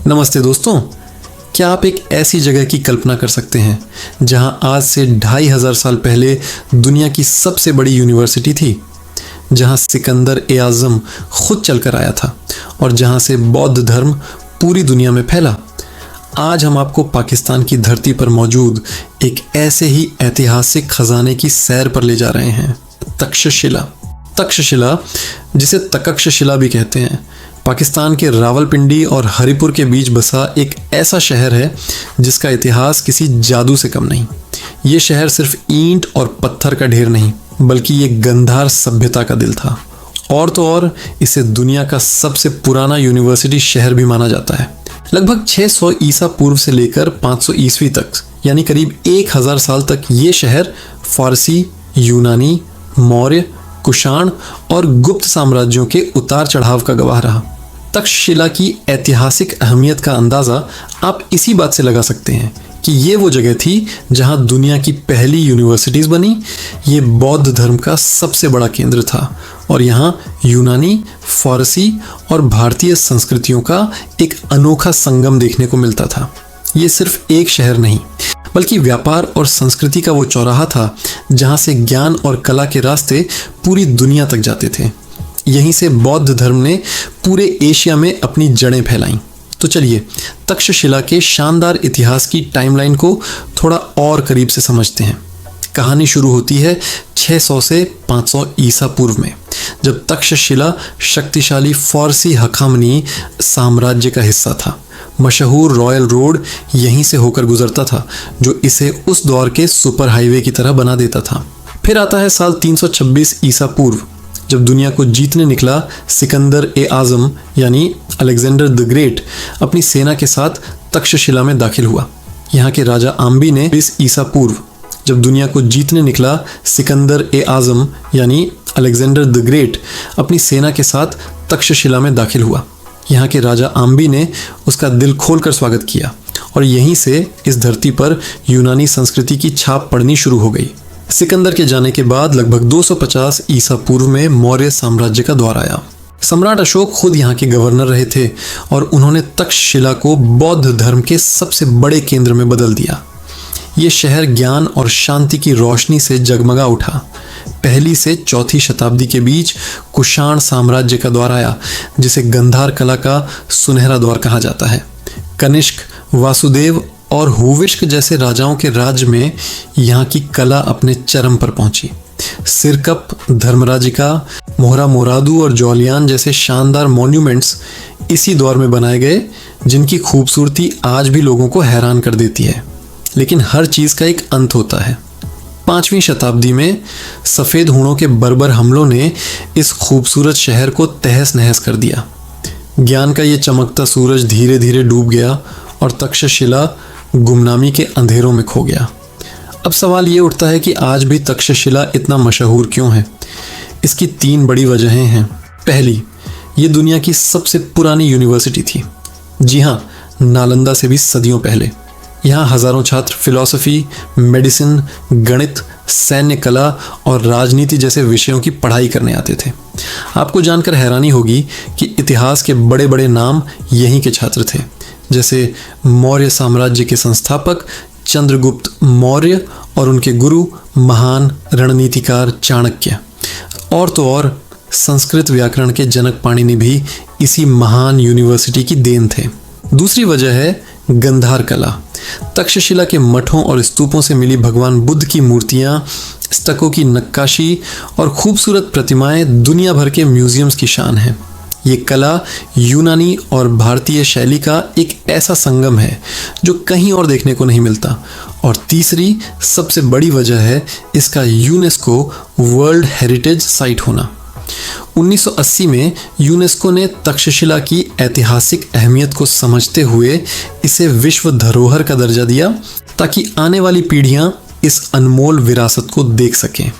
नमस्ते दोस्तों, क्या आप एक ऐसी जगह की कल्पना कर सकते हैं जहां आज से 2500 साल पहले दुनिया की सबसे बड़ी यूनिवर्सिटी थी, जहां सिकंदर ए आज़म खुद चलकर आया था और जहां से बौद्ध धर्म पूरी दुनिया में फैला। आज हम आपको पाकिस्तान की धरती पर मौजूद एक ऐसे ही ऐतिहासिक खजाने की सैर पर ले जा रहे हैं। तक्षशिला, जिसे तक्षशिला भी कहते हैं, पाकिस्तान के रावलपिंडी और हरिपुर के बीच बसा एक ऐसा शहर है जिसका इतिहास किसी जादू से कम नहीं। ये शहर सिर्फ ईंट और पत्थर का ढेर नहीं, बल्कि ये गंधार सभ्यता का दिल था। और तो और इसे दुनिया का सबसे पुराना यूनिवर्सिटी शहर भी माना जाता है। लगभग 600 ईसा पूर्व से लेकर 500 ईस्वी तक, यानी करीब 1000 साल तक ये शहर फारसी, यूनानी, मौर्य, कुषाण और गुप्त साम्राज्यों के उतार चढ़ाव का गवाह रहा। तक्षशिला की ऐतिहासिक अहमियत का अंदाज़ा आप इसी बात से लगा सकते हैं कि ये वो जगह थी जहां दुनिया की पहली यूनिवर्सिटीज़ बनी। ये बौद्ध धर्म का सबसे बड़ा केंद्र था और यहाँ यूनानी, फारसी और भारतीय संस्कृतियों का एक अनोखा संगम देखने को मिलता था। ये सिर्फ एक शहर नहीं, बल्कि व्यापार और संस्कृति का वो चौराहा था जहाँ से ज्ञान और कला के रास्ते पूरी दुनिया तक जाते थे। यहीं से बौद्ध धर्म ने पूरे एशिया में अपनी जड़ें फैलाईं। तो चलिए तक्षशिला के शानदार इतिहास की टाइमलाइन को थोड़ा और करीब से समझते हैं। कहानी शुरू होती है 600 से 500 ईसा पूर्व में, जब तक्षशिला शक्तिशाली फारसी हखामनी साम्राज्य का हिस्सा था। मशहूर रॉयल रोड यहीं से होकर गुजरता था, जो इसे उस दौर के सुपर हाईवे की तरह बना देता था। फिर आता है साल 326 ईसा पूर्व, जब दुनिया को जीतने निकला सिकंदर ए आज़म यानी अलेक्जेंडर द ग्रेट अपनी सेना के साथ तक्षशिला में दाखिल हुआ। यहाँ के राजा आम्बी ने 20 ईसा पूर्व, जब दुनिया को जीतने निकला सिकंदर ए आज़म यानी अलेक्जेंडर द ग्रेट अपनी सेना के साथ तक्षशिला में दाखिल हुआ। यहाँ के राजा आम्बी ने उसका दिल खोलकर स्वागत किया और यहीं से इस धरती पर यूनानी संस्कृति की छाप पड़नी शुरू हो गई। सिकंदर के जाने के बाद लगभग 250 ईसा पूर्व में मौर्य साम्राज्य का दौर आया। सम्राट अशोक खुद यहाँ के गवर्नर रहे थे और उन्होंने तक्षशिला को बौद्ध धर्म के सबसे बड़े केंद्र में बदल दिया। ये शहर ज्ञान और शांति की रोशनी से जगमगा उठा। पहली से चौथी शताब्दी के बीच कुषाण साम्राज्य का दौर आया, जिसे गंधार कला का सुनहरा दौर कहा जाता है। कनिष्क, वासुदेव और हुविष्क जैसे राजाओं के राज्य में यहाँ की कला अपने चरम पर पहुंची। सिरकप, धर्मराजिका, मोहरा मोरादू और जौलियान जैसे शानदार मॉन्यूमेंट्स इसी दौर में बनाए गए, जिनकी खूबसूरती आज भी लोगों को हैरान कर देती है। लेकिन हर चीज़ का एक अंत होता है। 5वीं शताब्दी में सफ़ेद हूणों के बर्बर हमलों ने इस खूबसूरत शहर को तहस नहस कर दिया। ज्ञान का ये चमकता सूरज धीरे धीरे डूब गया और तक्षशिला गुमनामी के अंधेरों में खो गया। अब सवाल ये उठता है कि आज भी तक्षशिला इतना मशहूर क्यों है? इसकी 3 बड़ी वजहें हैं। पहली, ये दुनिया की सबसे पुरानी यूनिवर्सिटी थी। जी हाँ, नालंदा से भी सदियों पहले। यहाँ हज़ारों छात्र फिलॉसफी, मेडिसिन, गणित, सैन्य कला और राजनीति जैसे विषयों की पढ़ाई करने आते थे। आपको जानकर हैरानी होगी कि इतिहास के बड़े बड़े नाम यहीं के छात्र थे, जैसे मौर्य साम्राज्य के संस्थापक चंद्रगुप्त मौर्य और उनके गुरु महान रणनीतिकार चाणक्य। और तो और संस्कृत व्याकरण के जनक पाणिनि भी इसी महान यूनिवर्सिटी की देन थे। दूसरी वजह है गंधार कला। तक्षशिला के मठों और स्तूपों से मिली भगवान बुद्ध की मूर्तियाँ, स्टको की नक्काशी और खूबसूरत प्रतिमाएं दुनिया भर के म्यूजियम्स की शान है। ये कला यूनानी और भारतीय शैली का एक ऐसा संगम है जो कहीं और देखने को नहीं मिलता। और तीसरी सबसे बड़ी वजह है इसका यूनेस्को वर्ल्ड हेरिटेज साइट होना। 1980 में यूनेस्को ने तक्षशिला की ऐतिहासिक अहमियत को समझते हुए इसे विश्व धरोहर का दर्जा दिया, ताकि आने वाली पीढ़ियां इस अनमोल विरासत को देख सकें।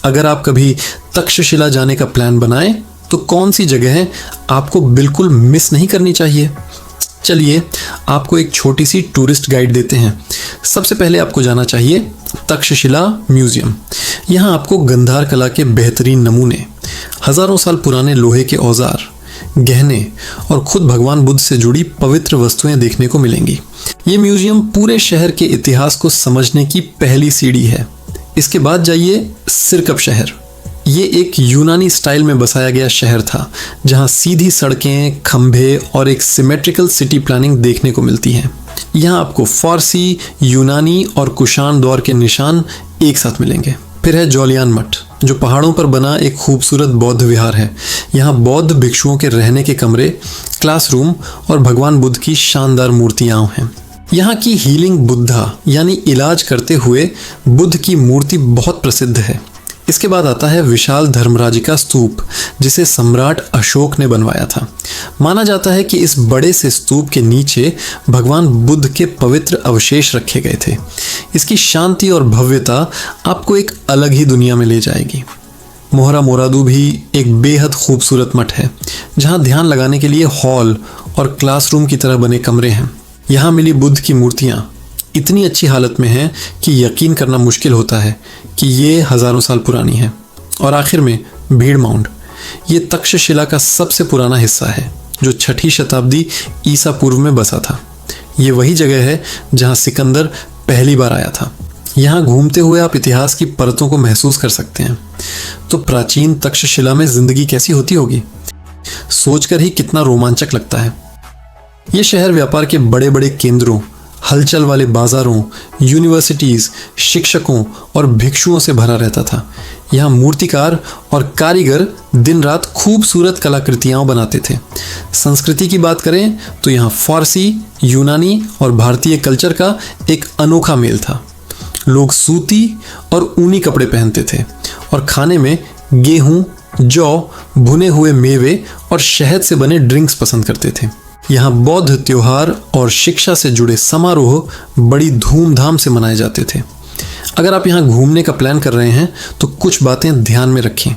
अगर आप कभी तक्षशिला जाने का प्लान बनाएं तो कौन सी जगह आपको बिल्कुल मिस नहीं करनी चाहिए? चलिए आपको एक छोटी सी टूरिस्ट गाइड देते हैं। सबसे पहले आपको जाना चाहिए तक्षशिला म्यूजियम। यहाँ आपको गंधार कला के बेहतरीन नमूने, हज़ारों साल पुराने लोहे के औजार, गहने और खुद भगवान बुद्ध से जुड़ी पवित्र वस्तुएं देखने को मिलेंगी। ये म्यूजियम पूरे शहर के इतिहास को समझने की पहली सीढ़ी है। इसके बाद जाइए सिरकप शहर। ये एक यूनानी स्टाइल में बसाया गया शहर था, जहां सीधी सड़कें, खंभे और एक सिमेट्रिकल सिटी प्लानिंग देखने को मिलती है। यहाँ आपको फारसी, यूनानी और कुषाण दौर के निशान एक साथ मिलेंगे। फिर है जौलियान मठ, जो पहाड़ों पर बना एक खूबसूरत बौद्ध विहार है। यहाँ बौद्ध भिक्षुओं के रहने के कमरे, क्लासरूम और भगवान बुद्ध की शानदार मूर्तियां हैं। यहाँ की हीलिंग बुद्धा यानी इलाज करते हुए बुद्ध की मूर्ति बहुत प्रसिद्ध है। इसके बाद आता है विशाल धर्मराजिका स्तूप, जिसे सम्राट अशोक ने बनवाया था। माना जाता है कि इस बड़े से स्तूप के नीचे भगवान बुद्ध के पवित्र अवशेष रखे गए थे। इसकी शांति और भव्यता आपको एक अलग ही दुनिया में ले जाएगी। मोहरा मोरादू भी एक बेहद खूबसूरत मठ है, जहाँ ध्यान लगाने के लिए हॉल और क्लासरूम की तरह बने कमरे हैं। यहाँ मिली बुद्ध की मूर्तियाँ इतनी अच्छी हालत में हैं कि यकीन करना मुश्किल होता है कि ये हज़ारों साल पुरानी है। और आखिर में भीड़ माउंड, ये तक्षशिला का सबसे पुराना हिस्सा है, जो 6ठी शताब्दी ईसा पूर्व में बसा था। ये वही जगह है जहाँ सिकंदर पहली बार आया था। यहाँ घूमते हुए आप इतिहास की परतों को महसूस कर सकते हैं। तो प्राचीन तक्षशिला में जिंदगी कैसी होती होगी, सोचकर ही कितना रोमांचक लगता है। ये शहर व्यापार के बड़े बड़े केंद्रों, हलचल वाले बाजारों, यूनिवर्सिटीज़, शिक्षकों और भिक्षुओं से भरा रहता था। यहाँ मूर्तिकार और कारीगर दिन रात खूबसूरत कलाकृतियाँ बनाते थे। संस्कृति की बात करें तो यहाँ फारसी, यूनानी और भारतीय कल्चर का एक अनोखा मेल था। लोग सूती और ऊनी कपड़े पहनते थे और खाने में गेहूँ, जौ, भुने हुए मेवे और शहद से बने ड्रिंक्स पसंद करते थे। यहाँ बौद्ध त्योहार और शिक्षा से जुड़े समारोह बड़ी धूमधाम से मनाए जाते थे। अगर आप यहाँ घूमने का प्लान कर रहे हैं तो कुछ बातें ध्यान में रखें।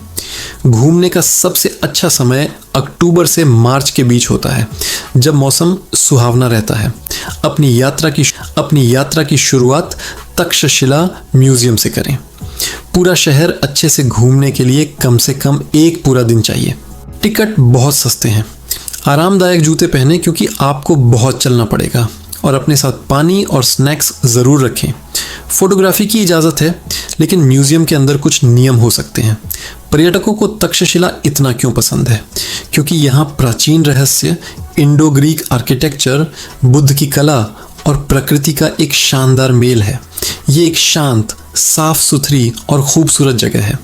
घूमने का सबसे अच्छा समय अक्टूबर से मार्च के बीच होता है, जब मौसम सुहावना रहता है। अपनी यात्रा की शुरुआत तक्षशिला म्यूजियम से करें। पूरा शहर अच्छे से घूमने के लिए कम से कम एक पूरा दिन चाहिए। टिकट बहुत सस्ते हैं। आरामदायक जूते पहने क्योंकि आपको बहुत चलना पड़ेगा, और अपने साथ पानी और स्नैक्स ज़रूर रखें। फोटोग्राफी की इजाज़त है, लेकिन म्यूज़ियम के अंदर कुछ नियम हो सकते हैं। पर्यटकों को तक्षशिला इतना क्यों पसंद है? क्योंकि यहाँ प्राचीन रहस्य, इंडो ग्रीक आर्किटेक्चर, बुद्ध की कला और प्रकृति का एक शानदार मेल है। ये एक शांत, साफ सुथरी और खूबसूरत जगह है।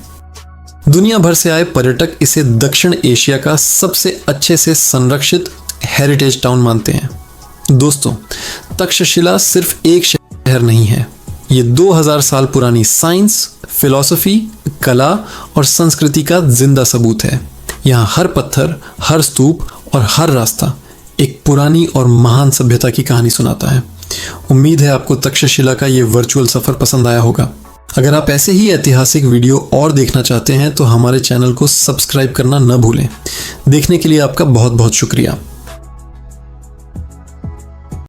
दुनिया भर से आए पर्यटक इसे दक्षिण एशिया का सबसे अच्छे से संरक्षित हेरिटेज टाउन मानते हैं। दोस्तों, तक्षशिला सिर्फ एक शहर नहीं है, ये 2000 साल पुरानी साइंस, फिलॉसफी, कला और संस्कृति का जिंदा सबूत है। यहाँ हर पत्थर, हर स्तूप और हर रास्ता एक पुरानी और महान सभ्यता की कहानी सुनाता है। उम्मीद है आपको तक्षशिला का ये वर्चुअल सफ़र पसंद आया होगा। अगर आप ऐसे ही ऐतिहासिक वीडियो और देखना चाहते हैं तो हमारे चैनल को सब्सक्राइब करना न भूलें। देखने के लिए आपका बहुत बहुत शुक्रिया।